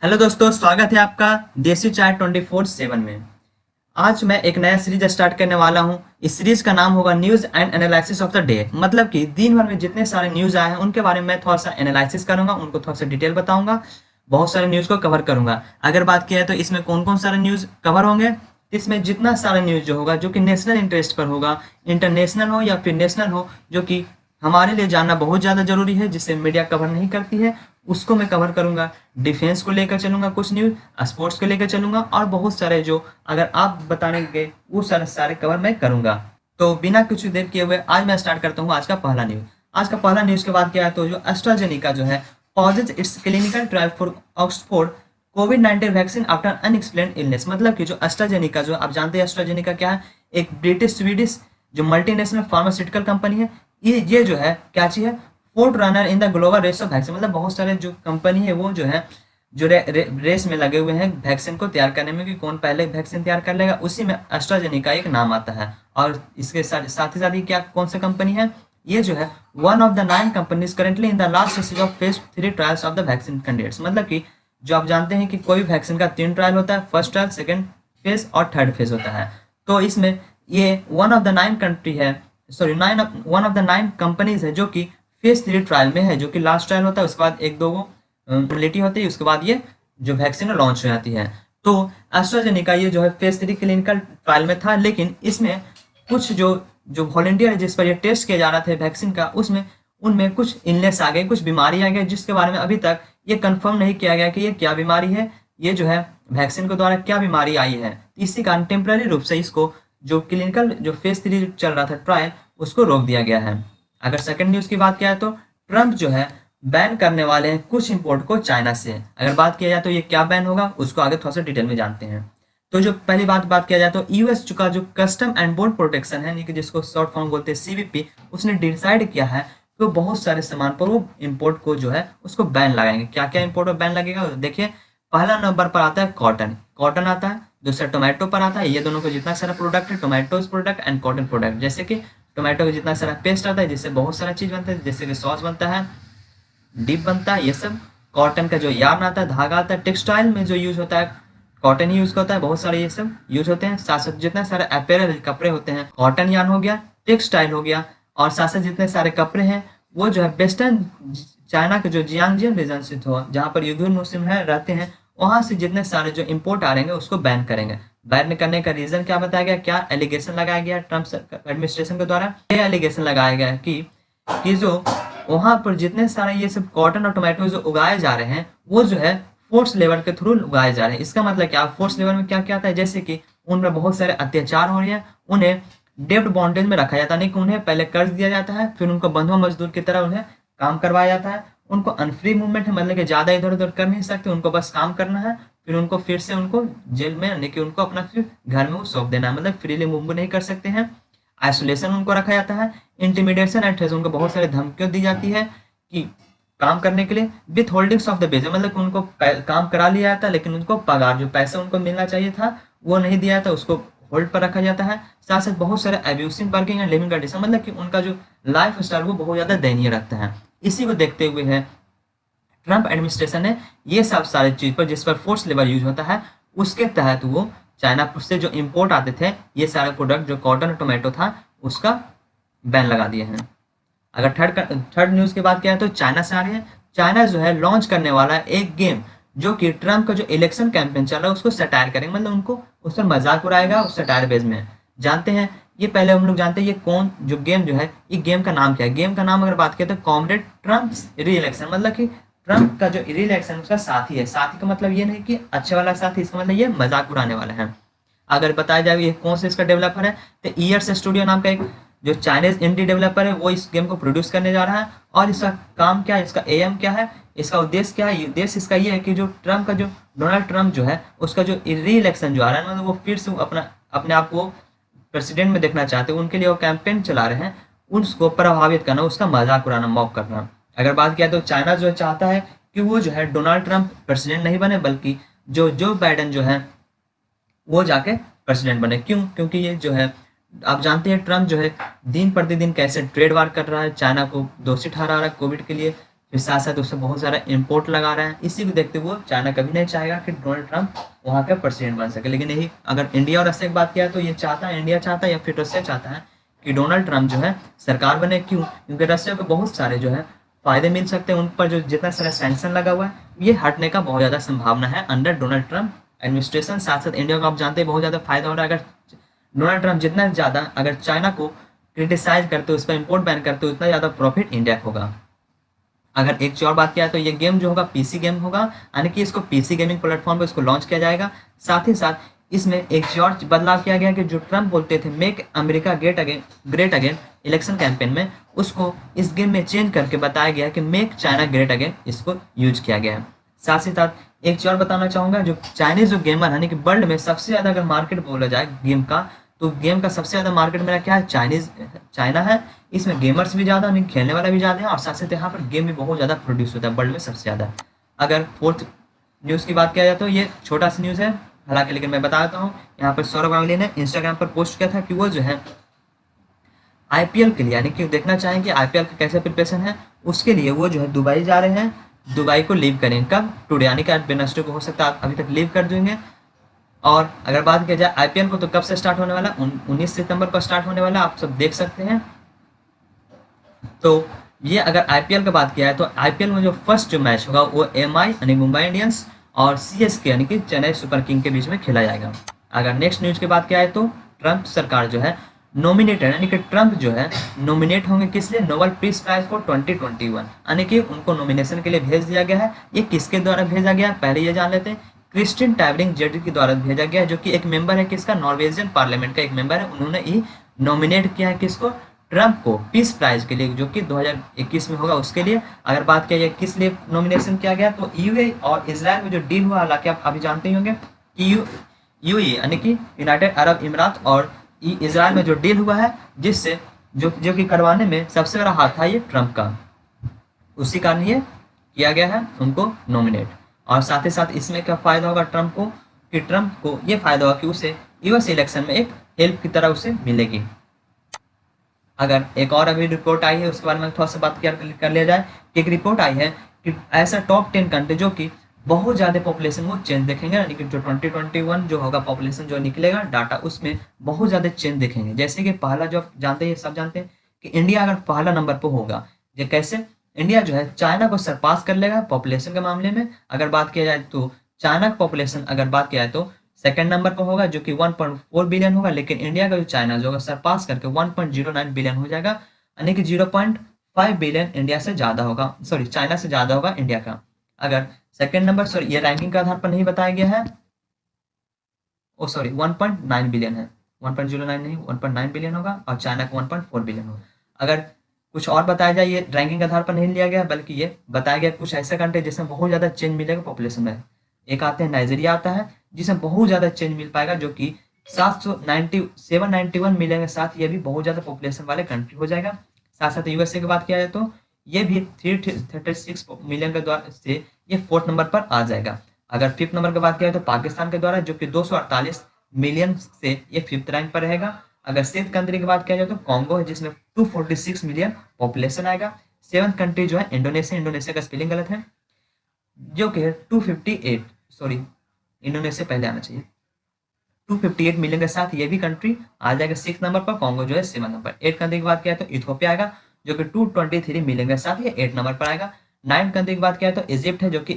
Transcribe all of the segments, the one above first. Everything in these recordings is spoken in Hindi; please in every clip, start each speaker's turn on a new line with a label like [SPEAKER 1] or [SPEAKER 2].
[SPEAKER 1] हेलो दोस्तों, स्वागत है आपका देसी चाय 24/7 में। आज मैं एक नया सीरीज स्टार्ट करने वाला हूं। इस सीरीज का नाम होगा news and analysis of the day. मतलब कि दिन भर में जितने सारे न्यूज़ आए हैं उनके बारे में मैं थोड़ा सा एनालिसिस करूंगा, उनको थोड़ा सा डिटेल बताऊंगा, बहुत सारे न्यूज़ को कवर करूंगा। अगर बात किया है तो इसमें कौन कौन सारे न्यूज़ कवर होंगे, इसमें जितना सारा न्यूज़ जो होगा जो कि नेशनल इंटरेस्ट पर होगा, इंटरनेशनल हो या फिर नेशनल हो, जो कि हमारे लिए जानना बहुत ज़्यादा ज़रूरी है, जिसे मीडिया कवर नहीं करती है, उसको मैं कवर करूंगा। डिफेंस को लेकर चलूंगा, कुछ न्यूज़ स्पोर्ट्स को लेकर चलूंगा, और बहुत सारे जो अगर आप बताने गए वो सारे सारे कवर मैं करूंगा। तो बिना कुछ देर किए हुए आज मैं स्टार्ट करता हूँ आज का पहला न्यूज़। आज का पहला न्यूज़ के बाद क्या है तो जो एस्ट्राजेनिका जो है pauses its clinical trial for Oxford कोविड-19 वैक्सीन आफ्टर अनएक्सप्लेन्ड इलनेस। मतलब कि जो एस्ट्राजेनिका, जो आप जानते हैं एस्ट्राजेनिका क्या है, एक ब्रिटिश स्वीडिश जो मल्टीनेशनल फार्मास्यूटिकल कंपनी है। ये जो है क्या चीज है, fourth runner in the global race of vaccine. मतलब बहुत सारे जो कंपनी है वो जो है जो रेस में लगे हुए हैं वैक्सीन को तैयार करने में, कि कौन पहले वैक्सीन तैयार कर लेगा, उसी में एस्ट्राजेनिका एक नाम आता है। और इसके साथ ही साथ ही क्या कौन सा कंपनी है, ये जो है one of the 9 companies currently in the last stage of phase 3 trials of the vaccine candidates. मतलब कि जो आप जानते हैं कि कोई भी वैक्सीन का 3 ट्रायल होता है, फर्स्ट ट्रायल, सेकेंड फेज और थर्ड फेज होता है। तो इसमें ये वन ऑफ द 9 कंट्री है, sorry one of the 9 companies है जो कि फेज 3 ट्रायल में है, जो कि लास्ट ट्रायल होता है, उसके बाद एक दो क्वालिटी होती है, उसके बाद ये जो वैक्सीन लॉन्च हो जाती है। तो एस्ट्राजेनिका ये जो है फेज 3 क्लिनिकल ट्रायल में था, लेकिन इसमें कुछ जो जो वॉलंटियर है जिस पर ये टेस्ट किया जा रहा था वैक्सीन का, उसमें उनमें कुछ इलनेस आ गए, कुछ बीमारी आ गई, जिसके बारे में अभी तक ये कंफर्म नहीं किया गया कि ये क्या बीमारी है, ये जो है वैक्सीन के द्वारा क्या बीमारी आई है। इसी कारण टेम्पररी रूप से इसको जो क्लिनिकल जो फेज 3 चल रहा था ट्रायल, उसको रोक दिया गया है। अगर सेकंड न्यूज़ की बात किया है तो ट्रंप जो है बैन करने वाले हैं कुछ इंपोर्ट को चाइना से। अगर बात किया जाए तो ये क्या बैन होगा, उसको आगे थोड़ा सा डिटेल में जानते हैं। तो जो पहली बात किया जाए तो यूएस का जो कस्टम एंड बोर्ड प्रोटेक्शन है, यानी कि जिसको शॉर्ट फॉर्म बोलते हैं सीबीपी, उसने डिसाइड किया है कि वो बहुत सारे सामान पर वो इम्पोर्ट को जो है उसको बैन लगाएंगे। क्या क्या इम्पोर्ट पर बैन लगेगा देखिए। पहला नंबर पर आता है कॉटन, कॉटन आता है। दूसरा टोमेटो पर आता है। ये दोनों को जितना सारा प्रोडक्ट है, tomatoes product and cotton product, जैसे कि टोमेटो का जितना सारा पेस्ट आता है जिससे बहुत सारा चीज बनता है, जैसे कि सॉस बनता है, डिप बनता है, ये सब। कॉटन का जो यार्न आता है, धागा आता है, टेक्सटाइल में जो यूज होता है कॉटन ही यूज होता है, बहुत सारे ये सब यूज होते हैं। साथ साथ जितने सारे अपैरल कपड़े होते हैं, कॉटन यार्न हो गया, टेक्सटाइल हो गया, और साथ साथ जितने सारे कपड़े हैं वो जो है वेस्टर्न चाइना के जो जियांगजियन रीजन से हो, जहाँ पर युद्ध मुस्लिम है रहते हैं, वहां से जितने सारे जो इम्पोर्ट आ रहे हैं उसको बैन करेंगे। बैन करने का रीजन क्या बताया गया, क्या एलिगेशन लगाया गया ट्रम्प एडमिनिस्ट्रेशन के द्वारा, ये एलिगेशन लगाया गया कि जो वहां पर जितने सारे ये सब कॉटन और टोमेटो जो उगाए जा रहे हैं वो जो है फोर्स लेबर के थ्रू उगाए जा रहे हैं। इसका मतलब क्या, फोर्स लेबर में क्या क्या आता है, जैसे कि उन पर बहुत सारे अत्याचार हो रहे हैं, उन्हें डेब्ट बॉन्डेज में रखा जाता है, नहीं कि उन्हें पहले कर्ज दिया जाता है, फिर उनको बंधुआ मजदूर की तरह उन्हें काम करवाया जाता है। उनको अनफ्री मूवमेंट है, मतलब कि ज्यादा इधर उधर कर नहीं सकते, उनको बस काम करना है, फिर उनको फिर से उनको जेल में, यानी कि उनको अपना फिर घर में वो सौंप देना है, मतलब फ्रीली मूव नहीं कर सकते हैं। आइसोलेशन उनको रखा जाता है। इंटिमिडेशन एंड थ्रेट, उनको बहुत सारी धमकियां दी जाती है कि काम करने के लिए। With holdings of the beige, मतलब कि उनको काम करा लिया जाता है, लेकिन उनको पगार जो पैसा उनको मिलना चाहिए था वो नहीं दिया जाता, उसको होल्ड पर रखा जाता है। साथ साथ बहुत सारे abusive working and living condition, मतलब कि उनका जो लाइफ स्टाइल वो बहुत ज्यादा दयनीय रखता है। इसी को देखते हुए है ट्रंप एडमिनिस्ट्रेशन ने ये सब सारी चीज पर, जिस पर फोर्स लेबर यूज होता है, उसके तहत वो चाइना से जो इम्पोर्ट आते थे ये सारे प्रोडक्ट, जो कॉटन और टोमेटो था, उसका बैन लगा दिए हैं। अगर थर्ड न्यूज की बात किया तो चाइना से आ रही है। चाइना जो है लॉन्च करने वाला है एक गेम, जो कि ट्रम्प का जो इलेक्शन कैंपेन चल रहा है उसको सटायर करेंगे, मतलब उनको उस पर मजाक उड़ाएगा उस सटायर बेस में। जानते हैं ये, पहले हम लोग जानते हैं ये कौन जो गेम जो है, ये गेम का नाम क्या है। गेम का नाम अगर बात किया तो कॉमरेड ट्रम्प्स री इलेक्शन, मतलब कि ट्रम्प का जो री इलेक्शन उसका साथी है। साथी का मतलब ये नहीं कि अच्छे वाला साथी, इसका मतलब ये मजाक उड़ाने वाला है। अगर बताया जाए ये कौन से इसका डेवलपर है, तो ईयर्स स्टूडियो नाम का एक जो चाइनीज इंडी डेवलपर है वो इस गेम को प्रोड्यूस करने जा रहा है। और इसका काम क्या है, इसका एम क्या है, इसका उद्देश्य क्या है, उद्देश्य इसका ये है कि जो ट्रम्प का जो डोनाल्ड ट्रम्प जो है उसका जो री इलेक्शन जो आ रहा है, मतलब वो फिर से अपने आप को प्रेसिडेंट में देखना चाहते हैं, उनके लिए वो कैंपेन चला रहे हैं, उसको प्रभावित करना, उसका मजाक उड़ाना, मॉक करना। अगर बात किया तो चाइना जो चाहता है कि वो जो है डोनाल्ड ट्रम्प प्रेसिडेंट नहीं बने, बल्कि जो बाइडेन जो है वो जाके प्रेसिडेंट बने। क्यों, क्योंकि ये जो है आप जानते हैं ट्रम्प जो है दिन प्रतिदिन कैसे ट्रेड वार कर रहा है, चाइना को दोषी ठहरा रहा है कोविड के लिए, फिर साथ साथ उससे बहुत सारा इम्पोर्ट लगा रहे हैं। इसी को देखते हुए चाइना कभी नहीं चाहेगा कि डोनाल्ड ट्रंप वहाँ का प्रेसिडेंट बन सके। लेकिन यही अगर इंडिया और रशिया की बात किया तो ये चाहता है, इंडिया चाहता है या फिर रशिया चाहता है कि डोनाल्ड ट्रंप जो है सरकार बने। क्यों? क्योंकि रशिया को बहुत सारे जो है फायदे मिल सकते हैं, उन पर जो जितना सारा सैंक्शन लगा हुआ है ये हटने का बहुत ज़्यादा संभावना है अंडर डोनाल्ड ट्रंप एडमिनिस्ट्रेशन। साथ साथ इंडिया को आप जानते हैं बहुत ज़्यादा फायदा हो रहा है। अगर डोनाल्ड ट्रंप जितना ज़्यादा अगर चाइना को क्रिटिसाइज करते हो, उस पर इम्पोर्ट बैन करते हो, उतना ज़्यादा प्रॉफिट इंडिया को होगा। अगर एक और बात किया तो ये गेम जो होगा पीसी गेम होगा, यानी कि इसको पीसी गेमिंग प्लेटफॉर्म पे इसको लॉन्च किया जाएगा। साथ ही साथ इसमें एक और बदलाव किया गया कि जो ट्रम्प बोलते थे make America great again election campaign में, उसको इस गेम में चेंज करके बताया गया कि मेक चाइना ग्रेट अगेन, इसको यूज किया गया है। साथ ही साथ एक और बताना चाहूँगा, जो चाइनीज जो गेमर यानी कि वर्ल्ड में सबसे ज़्यादा अगर मार्केट बोला जाए गेम का, तो गेम का सबसे ज़्यादा मार्केट मेरा क्या है? चाइना है। इसमें गेमर्स भी ज़्यादा हैं, खेलने वाला भी ज़्यादा है, और साथ साथ यहाँ पर गेम भी बहुत ज़्यादा प्रोड्यूस होता है वर्ल्ड में सबसे ज़्यादा। अगर फोर्थ न्यूज़ की बात किया जाए तो ये छोटा सा न्यूज़ है हालांकि, लेकिन मैं बता देता हूँ। यहाँ पर सौरभ गांगुली ने इंस्टाग्राम पर पोस्ट किया था कि वो जो है आईपीएल के लिए, यानी कि देखना चाहेंगे आईपीएल का कैसे प्रिपरेशन है, उसके लिए वो जो है दुबई जा रहे हैं। दुबई को लीव करेंगे कब? टुडे, यानी कि आज वेडनेसडे को हो सकता है अभी तक लीव कर देंगे। और अगर बात किया जाए आईपीएल को तो कब से स्टार्ट होने वाला? 19 सितंबर को स्टार्ट होने वाला, आप सब देख सकते हैं। तो ये अगर आईपीएल की बात किया है तो आईपीएल में जो फर्स्ट जो मैच होगा वो एमआई यानी मुंबई इंडियंस और सीएसके यानी कि चेन्नई सुपर किंग के बीच में खेला जाएगा। अगर नेक्स्ट न्यूज की बात किया है तो ट्रंप सरकार जो है नॉमिनेटेड, यानी कि ट्रंप जो है नॉमिनेट होंगे किस लिए? नोबेल पीस प्राइज फॉर 2021, यानी कि उनको नॉमिनेशन के लिए भेज दिया गया है। ये किसके द्वारा भेजा गया है पहले ये जान लेते हैं। क्रिस्टिन टैवरिंग जेडी के द्वारा भेजा गया है, जो कि एक मेंबर है किसका? नॉर्वेजियन पार्लियामेंट का एक मेंबर है। उन्होंने ही नॉमिनेट किया है किसको? ट्रंप को पीस प्राइज के लिए, जो कि 2021 में होगा उसके लिए। अगर बात किया जाए किस लिए नॉमिनेशन किया गया तो यूए और इजराइल में जो डील हुआ, हालांकि आप अभी जानते ही होंगे कि यूए यानी कि यूनाइटेड अरब इमारात और इजराइल में जो डील हुआ है, जिससे जो कि करवाने में सबसे बड़ा हाथ था ये ट्रंप का, उसी कारण ये किया गया है उनको नॉमिनेट। और साथ ही साथ इसमें क्या फायदा होगा ट्रंप को? कि ट्रंप को ये फायदा होगा कि उसे यूएस इलेक्शन में एक हेल्प की तरह उसे मिलेगी। अगर एक और अभी रिपोर्ट आई है उसके बारे में थोड़ा सा बात कर लिया जाए कि एक रिपोर्ट आई है कि ऐसा टॉप 10 कंट्री जो कि बहुत ज़्यादा पॉपुलेशन वो चेंज देखेंगे, यानी कि जो 2021 जो होगा पॉपुलेशन जो निकलेगा डाटा, उसमें बहुत ज़्यादा चेंज देखेंगे। जैसे कि पहला जो जानते हैं, सब जानते हैं कि इंडिया अगर पहला नंबर पर होगा, ये कैसे? इंडिया जो है चाइना को सरपास कर लेगा पॉपुलेशन के मामले में। अगर बात किया जाए तो चाइना का पॉपुलेशन अगर बात किया जाए तो सेकंड नंबर पर होगा जो कि 1.4 बिलियन होगा, लेकिन इंडिया का जो चाइना जो होगा सरपास करके 1.09 बिलियन हो जाएगा, यानी कि 0.5 बिलियन इंडिया से ज़्यादा होगा, सॉरी चाइना से ज़्यादा होगा इंडिया का। अगर सेकंड नंबर, सॉरी ये रैंकिंग के आधार पर नहीं बताया गया है, ओ सॉरी 1.9 बिलियन है, 1.09 नहीं 1.9 बिलियन होगा, और चाइना का 1.4 बिलियन होगा। अगर कुछ और बताया जाए, ये रैंकिंग के आधार पर नहीं लिया गया, बल्कि ये बताया गया कुछ ऐसे कंट्री जिसमें बहुत ज़्यादा चेंज मिलेगा पॉपुलेशन में। एक आते हैं नाइजीरिया आता है, जिसमें बहुत ज़्यादा चेंज मिल पाएगा, जो कि 791 मिलियन के साथ ये भी बहुत ज़्यादा पॉपुलेशन वाले कंट्री हो जाएगा। साथ साथ यूएसए की बात किया जाए तो ये भी 336 मिलियन के द्वारा से ये फोर्थ नंबर पर आ जाएगा। अगर फिफ्थ नंबर की बात किया जाए तो पाकिस्तान के द्वारा, जो कि 248 मिलियन से ये फिफ्थ रैंक पर रहेगा। अगर सिक्स्थ कंट्री की बात किया जाए तो कॉन्गो है, जिसमें 246 मिलियन पॉपुलेशन आएगा। सेवंथ कंट्री जो है इंडोनेशिया का स्पेलिंग गलत है, जो कि है 258, सॉरी इंडोनेशिया पहले आना चाहिए, 258 मिलियन के साथ ये भी कंट्री आ जाएगा सिक्स नंबर पर। कॉन्गो जो है 7 नंबर। 8 कंट्री की बात किया तो इथोपिया आएगा, जो कि 223 मिलियन के साथ ये 8 नंबर पर आएगा। 9 कंट्री की बात किया तो इजिप्ट है, जो कि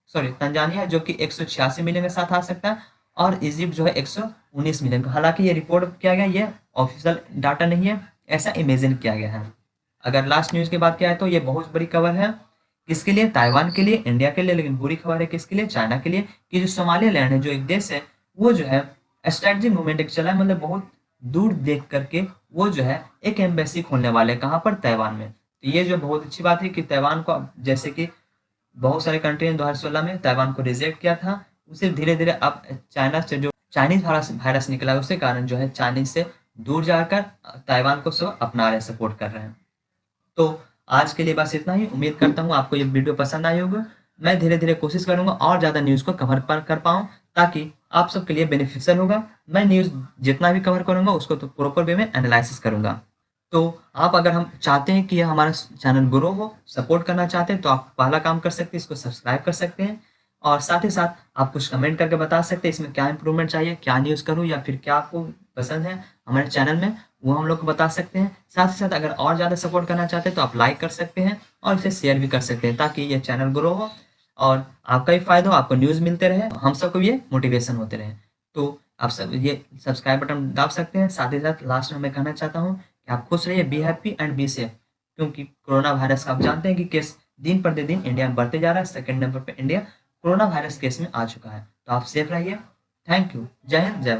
[SPEAKER 1] तंजानिया है, जो कि 186 मिलियन के साथ आ सकता है, और इजिप्ट जो है 119 मिलियन का। हालांकि ये रिपोर्ट किया गया, ये ऑफिशियल डाटा नहीं है, ऐसा इमेजिन किया गया है। अगर लास्ट न्यूज की बात किया है तो ये बहुत बड़ी खबर है, किसके लिए? ताइवान के लिए, इंडिया के लिए, लेकिन बुरी खबर है किसके लिए? चाइना के लिए, कि जो सोमालियालैंड है जो एक देश है, वो जो है स्ट्रेटजिक मूवमेंट एक चला है, मतलब बहुत दूर देख करके वो जो है एक एम्बेसी खोलने वाले, कहाँ पर? ताइवान में। तो ये जो बहुत अच्छी बात है कि ताइवान को, जैसे कि बहुत सारे कंट्री ने 2016 में ताइवान को रिजेक्ट किया था, उसे धीरे धीरे अब चाइना से जो चाइनीज वायरस निकला है उसके कारण जो है चाइनीज से दूर जाकर ताइवान को सब अपना रहे, सपोर्ट कर रहे हैं। तो आज के लिए बस इतना ही। उम्मीद करता हूँ आपको ये वीडियो पसंद आई होगी। मैं धीरे धीरे कोशिश करूंगा और ज़्यादा न्यूज़ को कवर कर पाऊँ, ताकि आप सबके लिए बेनिफिशियल होगा। मैं न्यूज़ जितना भी कवर करूंगा उसको तो प्रॉपर वे में एनालिसिस करूंगा। तो आप अगर हम चाहते हैं कि हमारा चैनल ग्रो हो, सपोर्ट करना चाहते हैं, तो आप पहला काम कर सकते हैं, इसको सब्सक्राइब कर सकते हैं और साथ ही साथ आप कुछ कमेंट करके बता सकते हैं इसमें क्या इंप्रूवमेंट चाहिए, क्या न्यूज़ करूँ या फिर क्या आपको पसंद है हमारे चैनल में, वो हम लोग को बता सकते हैं। साथ ही साथ अगर और ज़्यादा सपोर्ट करना चाहते हैं तो आप लाइक कर सकते हैं और इसे शेयर भी कर सकते हैं ताकि ये चैनल ग्रो हो और आपका भी फ़ायदा हो, आपको न्यूज़ मिलते रहे, हम सबको ये मोटिवेशन होते रहे। तो आप सब ये सब्सक्राइब बटन दाब सकते हैं। साथ ही साथ लास्ट में मैं कहना चाहता हूँ कि आप खुश रहिए, be happy and be safe, क्योंकि कोरोना वायरस का आप जानते हैं कि केस दिन प्रतिदिन इंडिया में बढ़ते जा रहा है। सेकंड नंबर पे इंडिया कोरोना वायरस केस में आ चुका है। तो आप सेफ रहिए। Thank you. जय हिंद, जय भारत।